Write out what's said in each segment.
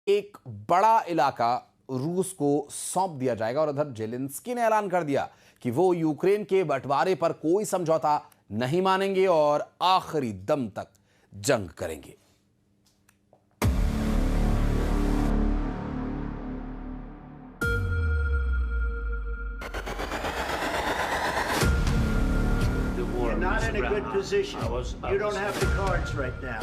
एक बड़ा इलाका रूस को सौंप दिया जाएगा और उधर जेलेंस्की ने ऐलान कर दिया कि वो यूक्रेन के बंटवारे पर कोई समझौता नहीं मानेंगे और आखिरी दम तक जंग करेंगे। You're not in a good position. You don't have the cards right now.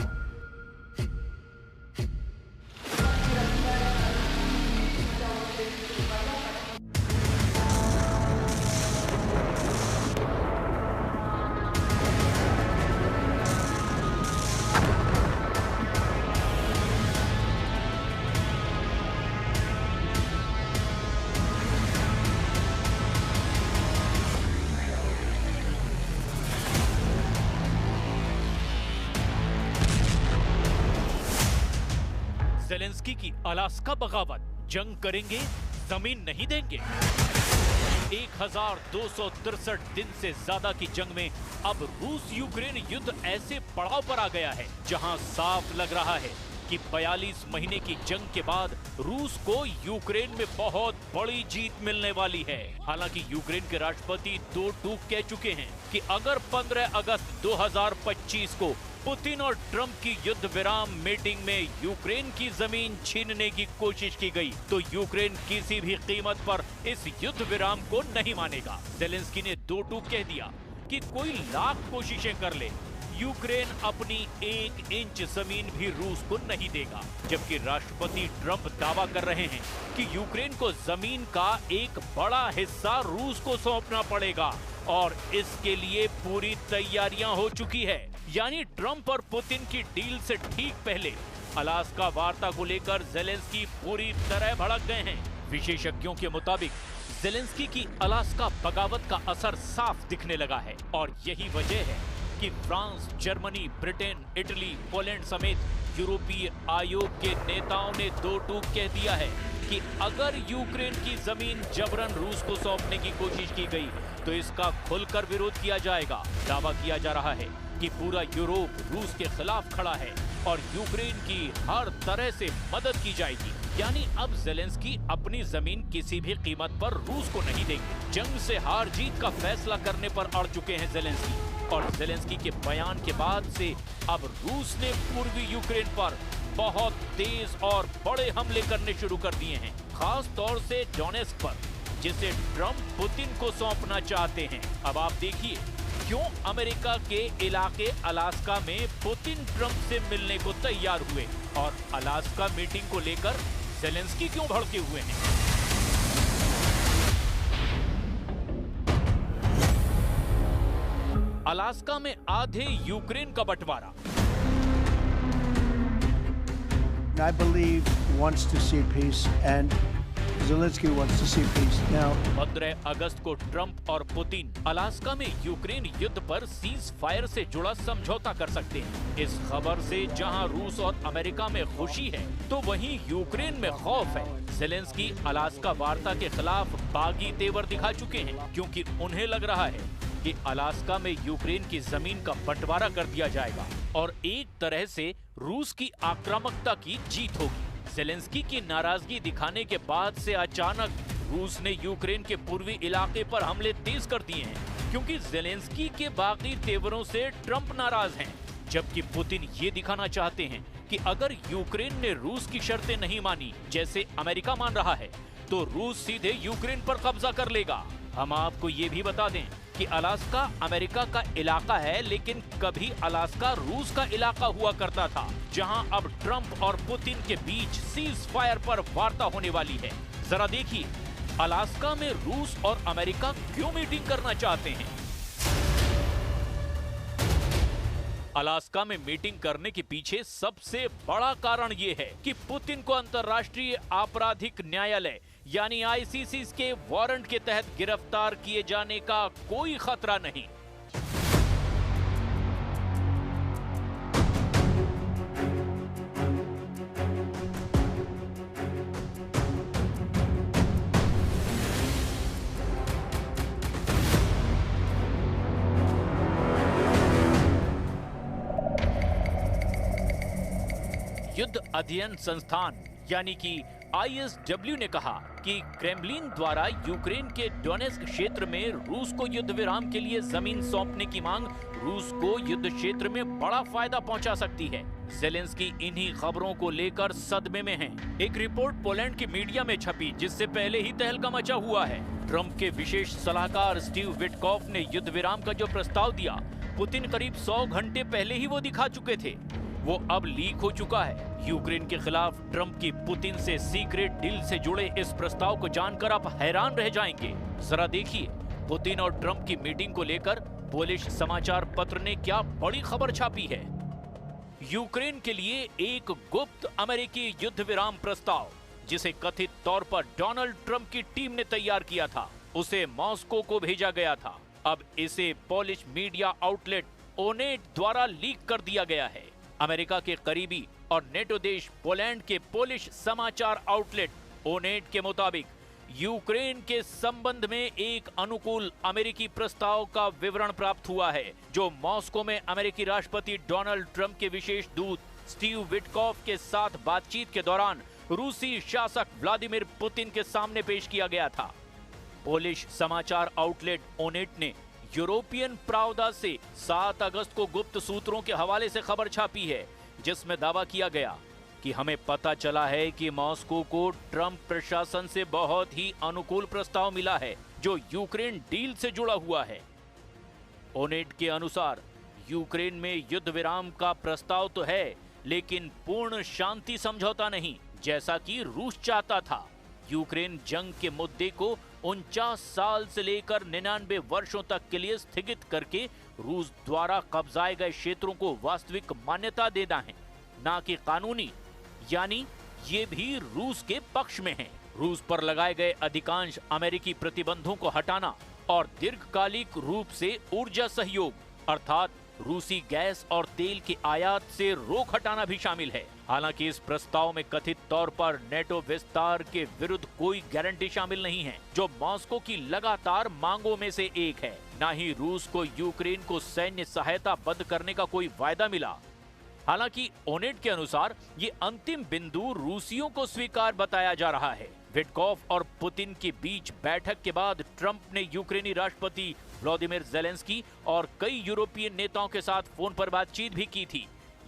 Zelensky की अलास्का बगावत, जंग करेंगे, जमीन नहीं देंगे। 1263 दिन से ज्यादा की जंग में अब रूस यूक्रेन युद्ध ऐसे पड़ाव पर आ गया है जहां साफ लग रहा है कि 42 महीने की जंग के बाद रूस को यूक्रेन में बहुत बड़ी जीत मिलने वाली है। हालांकि यूक्रेन के राष्ट्रपति दो टूक कह चुके हैं कि अगर 15 अगस्त 2025 को पुतिन और ट्रंप की युद्ध विराम मीटिंग में यूक्रेन की जमीन छीनने की कोशिश की गई तो यूक्रेन किसी भी कीमत पर इस युद्ध विराम को नहीं मानेगा। ज़ेलेंस्की ने दो टूक कह दिया कि कोई लाख कोशिशें कर ले, यूक्रेन अपनी 1 इंच जमीन भी रूस को नहीं देगा। जबकि राष्ट्रपति ट्रंप दावा कर रहे हैं कि यूक्रेन को जमीन का एक बड़ा हिस्सा रूस को सौंपना पड़ेगा और इसके लिए पूरी तैयारियां हो चुकी है। यानी ट्रंप और पुतिन की डील से ठीक पहले अलास्का वार्ता को लेकर ज़ेलेंस्की पूरी तरह भड़क गए हैं। विशेषज्ञों के मुताबिक ज़ेलेंस्की की अलास्का बगावत का असर साफ दिखने लगा है और यही वजह है कि France, Germany, Britain, Italy, Poland समेत यूरोपीय आयोग के नेताओं ने दो टूक कह दिया है कि अगर यूक्रेन की जमीन जबरन रूस को सौंपने की कोशिश की गई तो इसका खुलकर विरोध किया जाएगा। दावा किया जा रहा है कि पूरा यूरोप रूस के खिलाफ खड़ा है और यूक्रेन की हर तरह से मदद की जाएगी। यानी अब ज़ेलेंस्की अपनी जमीन किसी भी कीमत पर रूस को नहीं देंगे। जंग से हार जीत का फैसला करने पर अड़ चुके हैं ज़ेलेंस्की और ज़ेलेंस्की के बयान के बाद से अब रूस ने पूर्वी यूक्रेन पर बहुत तेज और बड़े हमले करने शुरू कर दिए हैं, खास तौर से डोनेस्क पर, जिसे ट्रंप पुतिन को सौंपना चाहते हैं। अब आप देखिए क्यों अमेरिका के इलाके अलास्का में पुतिन ट्रंप से मिलने को तैयार हुए और अलास्का मीटिंग को लेकर ज़ेलेंस्की क्यों भड़के हुए हैं। अलास्का में यूक्रेन का बंटवारा। I believe wants to see peace and Zelensky wants to see peace. Now, 15 अगस्त को ट्रंप और पुतिन अलास्का में यूक्रेन युद्ध पर सीज फायर से जुड़ा समझौता कर सकते हैं। इस खबर से जहां रूस और अमेरिका में खुशी है तो वहीं यूक्रेन में खौफ है। ज़ेलेंस्की अलास्का वार्ता के खिलाफ बागी तेवर दिखा चुके हैं क्योंकि उन्हें लग रहा है कि अलास्का में यूक्रेन की जमीन का बंटवारा कर दिया जाएगा और एक तरह से रूस की आक्रामकता की जीत होगी। ज़ेलेंस्की की नाराजगी दिखाने के बाद से अचानक रूस ने यूक्रेन के पूर्वी इलाके पर हमले तेज कर दिए हैं क्योंकि ज़ेलेंस्की के बागी तेवरों से ट्रंप नाराज हैं, जबकि पुतिन ये दिखाना चाहते हैं कि अगर यूक्रेन ने रूस की शर्तें नहीं मानी जैसे अमेरिका मान रहा है तो रूस सीधे यूक्रेन पर कब्जा कर लेगा। हम आपको ये भी बता दें कि अलास्का अमेरिका का इलाका है, लेकिन कभी अलास्का रूस का इलाका हुआ करता था, जहां अब ट्रंप और पुतिन के बीच सीज फायर पर वार्ता होने वाली है। जरा देखिए अलास्का में रूस और अमेरिका क्यों मीटिंग करना चाहते हैं। अलास्का में मीटिंग करने के पीछे सबसे बड़ा कारण ये है कि पुतिन को अंतर्राष्ट्रीय आपराधिक न्यायालय यानी आईसीसी के वारंट के तहत गिरफ्तार किए जाने का कोई खतरा नहीं। युद्ध अध्ययन संस्थान यानी कि ISW ने कहा कि क्रेमलिन द्वारा यूक्रेन के डोनेस्क क्षेत्र में रूस को युद्ध विराम के लिए जमीन सौंपने की मांग रूस को युद्ध क्षेत्र में बड़ा फायदा पहुंचा सकती है। ज़ेलेंस्की इन्हीं खबरों को लेकर सदमे में हैं। एक रिपोर्ट पोलैंड की मीडिया में छपी जिससे पहले ही तहलका मचा हुआ है। ट्रंप के विशेष सलाहकार स्टीव विटकॉफ ने युद्ध विराम का जो प्रस्ताव दिया, पुतिन करीब 100 घंटे पहले ही वो दिखा चुके थे। वो अब लीक हो चुका है। यूक्रेन के खिलाफ ट्रंप की पुतिन से सीक्रेट डील से जुड़े इस प्रस्ताव को जानकर आप हैरान रह जाएंगे। जरा देखिए, पुतिन और ट्रंप की मीटिंग को लेकर पोलिश समाचार पत्र ने क्या बड़ी खबर छापी है। यूक्रेन के लिए एक गुप्त अमेरिकी युद्ध विराम प्रस्ताव, जिसे कथित तौर पर डोनाल्ड ट्रंप की टीम ने तैयार किया था, उसे मॉस्को को भेजा गया था। अब इसे पोलिश मीडिया आउटलेट ओनेट द्वारा लीक कर दिया गया है। अमेरिका के करीबी और नेटो देश पोलैंड के पोलिश समाचार आउटलेट ओनेट के मुताबिक यूक्रेन के संबंध में एक अनुकूल अमेरिकी प्रस्ताव का विवरण प्राप्त हुआ है, जो मॉस्को में अमेरिकी राष्ट्रपति डोनाल्ड ट्रंप के विशेष दूत स्टीव विटकॉफ के साथ बातचीत के दौरान रूसी शासक व्लादिमीर पुतिन के सामने पेश किया गया था। पोलिश समाचार आउटलेट ओनेट ने यूरोपियन प्रावदा से 7 अगस्त को गुप्त सूत्रों के हवाले से खबर छापी है, जिसमें दावा किया गया कि हमें पता चला है कि मॉस्को को ट्रंप प्रशासन से बहुत ही अनुकूल प्रस्ताव मिला है, जो यूक्रेन डील से जुड़ा हुआ है। ओनेट के अनुसार यूक्रेन में युद्ध विराम का प्रस्ताव तो है, लेकिन पूर्ण शांति समझौता नहीं, जैसा कि रूस चाहता था। यूक्रेन जंग के मुद्दे को 49 साल से लेकर 99 वर्षों तक के लिए स्थगित करके रूस द्वारा कब्जाए गए क्षेत्रों को वास्तविक मान्यता देना है, ना कि कानूनी, यानी ये भी रूस के पक्ष में है। रूस पर लगाए गए अधिकांश अमेरिकी प्रतिबंधों को हटाना और दीर्घकालिक रूप से ऊर्जा सहयोग अर्थात रूसी गैस और तेल की आयात से रोक हटाना भी शामिल है। हालांकि इस प्रस्ताव में कथित तौर पर नेटो विस्तार के विरुद्ध कोई गारंटी शामिल नहीं है, जो मॉस्को की लगातार मांगों में से एक है। न ही रूस को यूक्रेन को सैन्य सहायता बंद करने का कोई वायदा मिला। हालांकि ओनेट के अनुसार ये अंतिम बिंदु रूसियों को स्वीकार बताया जा रहा है। विटकॉफ और पुतिन के बीच बैठक के बाद ट्रंप ने यूक्रेनी राष्ट्रपति व्लादिमीर ज़ेलेंस्की और कई यूरोपीय नेताओं के साथ फोन पर बातचीत भी की थी।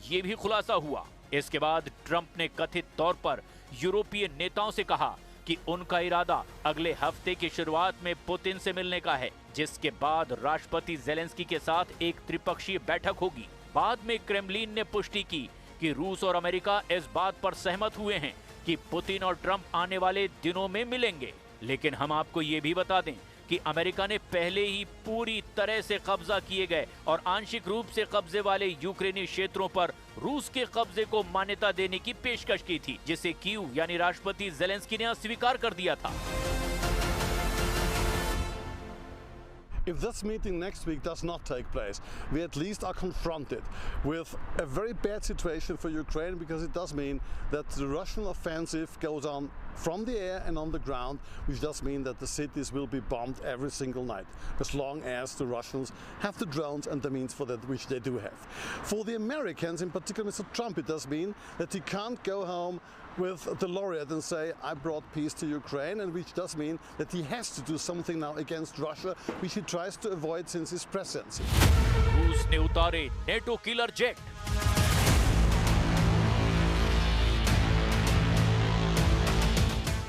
ये भी खुलासा हुआ। इसके बाद ट्रंप ने कथित तौर पर यूरोपीय नेताओं से कहा कि उनका इरादा अगले हफ्ते की शुरुआत में पुतिन से मिलने का है, जिसके बाद राष्ट्रपति ज़ेलेंस्की के साथ एक त्रिपक्षीय बैठक होगी। बाद में क्रेमलिन ने पुष्टि की कि रूस और अमेरिका इस बात पर सहमत हुए हैं कि पुतिन और ट्रंप आने वाले दिनों में मिलेंगे। लेकिन हम आपको ये भी बता दें कि अमेरिका ने पहले ही पूरी तरह से कब्जा किए गए और आंशिक रूप से कब्जे वाले यूक्रेनी क्षेत्रों पर रूस के कब्जे को मान्यता देने की पेशकश की थी, जिसे कीव यानी राष्ट्रपति ज़ेलेंस्की ने अस्वीकार कर दिया था। If this meeting next week does not take place, we at least are confronted with a very bad situation for Ukraine, because it does mean that the Russian offensive goes on from the air and on the ground, which does mean that the cities will be bombed every single night, as long as the Russians have the drones and the means for that, which they do have. For the Americans, in particular Mr. Trump, it does mean that he can't go home with the laureate and say, I brought peace to Ukraine, and which does mean that he has to do something now against Russia, which he tries to avoid since his presidency. रूस ने उतारे NATO killer jet.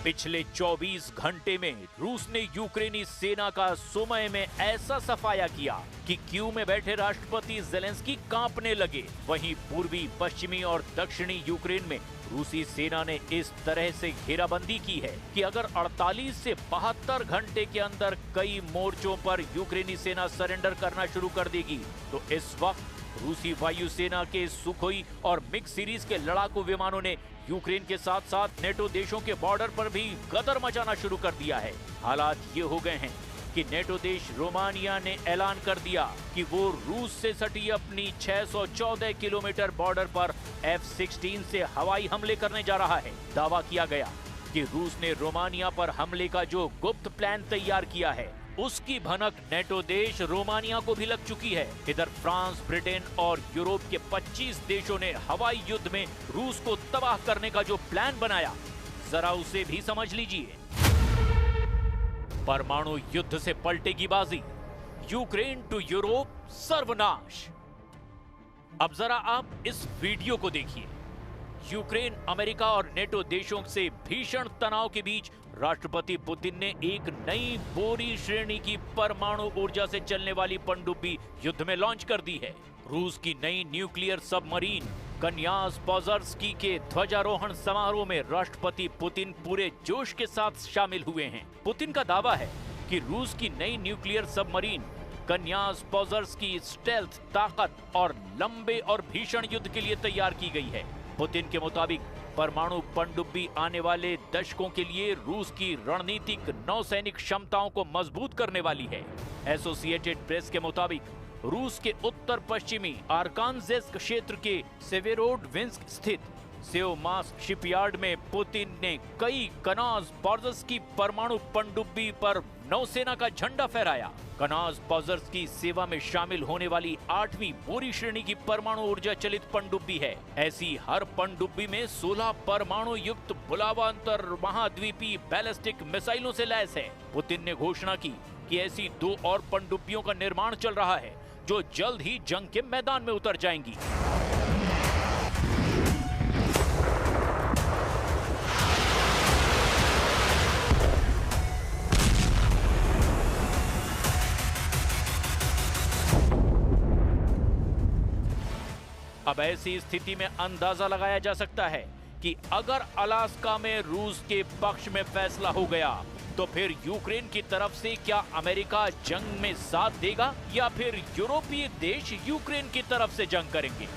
पिछले 24 घंटे में रूस ने यूक्रेनी सेना का सुमय में ऐसा सफाया किया कि कीव में बैठे राष्ट्रपति ज़ेलेंस्की कांपने लगे। वहीं पूर्वी, पश्चिमी और दक्षिणी यूक्रेन में रूसी सेना ने इस तरह से घेराबंदी की है कि अगर 48 से 72 घंटे के अंदर कई मोर्चों पर यूक्रेनी सेना सरेंडर करना शुरू कर देगी, तो इस वक्त रूसी वायुसेना के सुखोई और मिक्स सीरीज के लड़ाकू विमानों ने यूक्रेन के साथ साथ नेटो देशों के बॉर्डर पर भी गदर मचाना शुरू कर दिया है। हालात ये हो गए हैं कि नेटो देश रोमानिया ने ऐलान कर दिया कि वो रूस से सटी अपनी 614 किलोमीटर बॉर्डर पर F-16 से हवाई हमले करने जा रहा है। दावा किया गया कि रूस ने रोमानिया पर हमले का जो गुप्त प्लान तैयार किया है, उसकी भनक नेटो देश रोमानिया को भी लग चुकी है। इधर फ्रांस, ब्रिटेन और यूरोप के 25 देशों ने हवाई युद्ध में रूस को तबाह करने का जो प्लान बनाया, जरा उसे भी समझ लीजिए। परमाणु युद्ध से पलटेगी बाजी, यूक्रेन टू यूरोप सर्वनाश। अब जरा आप इस वीडियो को देखिए। यूक्रेन, अमेरिका और नेटो देशों से भीषण तनाव के बीच राष्ट्रपति पुतिन ने एक नई बोरी श्रेणी की परमाणु ऊर्जा से चलने वाली पनडुब्बी युद्ध में लॉन्च कर दी है। रूस की नई न्यूक्लियर सबमरीन कन्यास पोजर्स्की के ध्वजारोहण समारोह में राष्ट्रपति पुतिन पूरे जोश के साथ शामिल हुए हैं। पुतिन का दावा है कि रूस की नई न्यूक्लियर सबमरीन कन्यास पोजर्स्की स्टेल्थ ताकत और लंबे और भीषण युद्ध के लिए तैयार की गई है। पुतिन के मुताबिक परमाणु पनडुब्बी आने वाले दशकों के लिए रूस की रणनीतिक नौसैनिक क्षमताओं को मजबूत करने वाली है। एसोसिएटेड प्रेस के मुताबिक रूस के उत्तर पश्चिमी आर्कान्जेस्क क्षेत्र के सेवेरोडविंस्क स्थित सेओमास शिपयार्ड में पुतिन ने कई कनास पोजर्स्की परमाणु पनडुब्बी पर नौसेना का झंडा फहराया। कनास पोजर्स्की सेवा में शामिल होने वाली 8वीं बोरी श्रेणी की परमाणु ऊर्जा चलित पनडुब्बी है। ऐसी हर पनडुब्बी में 16 परमाणु युक्त भुलावा अंतर महाद्वीपीय बैलिस्टिक मिसाइलों से लैस है। पुतिन ने घोषणा की कि ऐसी 2 और पनडुब्बियों का निर्माण चल रहा है जो जल्द ही जंग के मैदान में उतर जाएंगी। अब ऐसी स्थिति में अंदाजा लगाया जा सकता है कि अगर अलास्का में रूस के पक्ष में फैसला हो गया तो फिर यूक्रेन की तरफ से क्या अमेरिका जंग में साथ देगा या फिर यूरोपीय देश यूक्रेन की तरफ से जंग करेंगे।